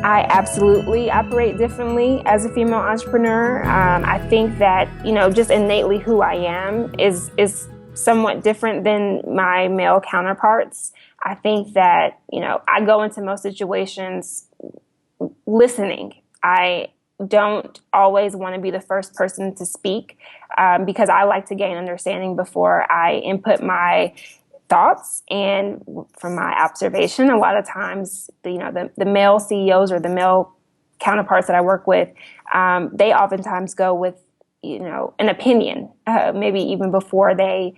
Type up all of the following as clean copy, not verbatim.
I absolutely operate differently as a female entrepreneur. I think that, just innately who I am is somewhat different than my male counterparts. I think that, I go into most situations listening. I don't always want to be the first person to speak because I like to gain understanding before I input my thoughts. And from my observation, a lot of times, the male CEOs or the male counterparts that I work with, they oftentimes go with, an opinion, maybe even before they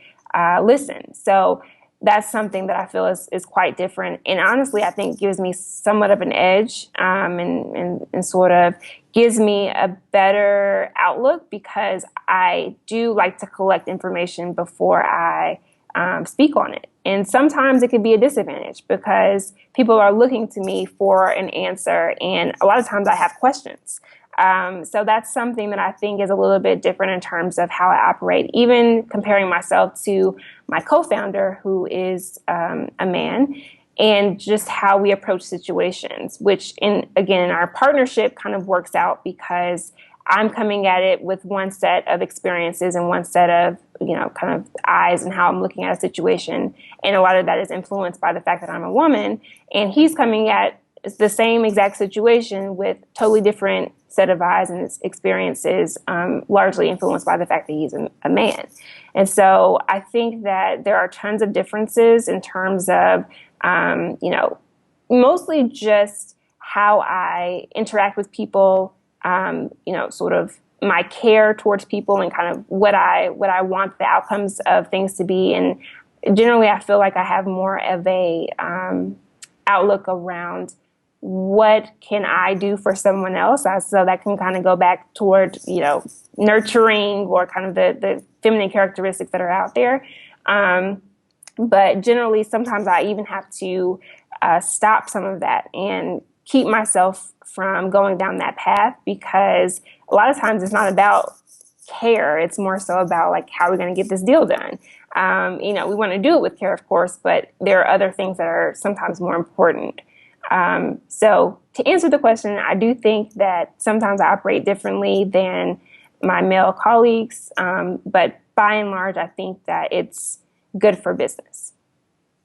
listen. So that's something that I feel is quite different. And honestly, I think gives me somewhat of an edge and sort of gives me a better outlook because I do like to collect information before I speak on it. And sometimes it could be a disadvantage because people are looking to me for an answer. And a lot of times I have questions. So that's something that I think is a little bit different in terms of how I operate, even comparing myself to my co-founder, who is a man, and just how we approach situations, which in our partnership kind of works out because I'm coming at it with one set of experiences and one set of, kind of eyes and how I'm looking at a situation. And a lot of that is influenced by the fact that I'm a woman. And he's coming at the same exact situation with totally different set of eyes and experiences, largely influenced by the fact that he's a man. And so I think that there are tons of differences in terms of, mostly just how I interact with people, sort of my care towards people and kind of what I want the outcomes of things to be. And generally, I feel like I have more of a outlook around what can I do for someone else. So that can kind of go back toward, nurturing or kind of the feminine characteristics that are out there. But generally, sometimes I even have to stop some of that and keep myself from going down that path because a lot of times it's not about care. It's more so about like, how are we going to get this deal done? We want to do it with care, of course, but there are other things that are sometimes more important. So to answer the question, I do think that sometimes I operate differently than my male colleagues. But by and large, I think that it's good for business.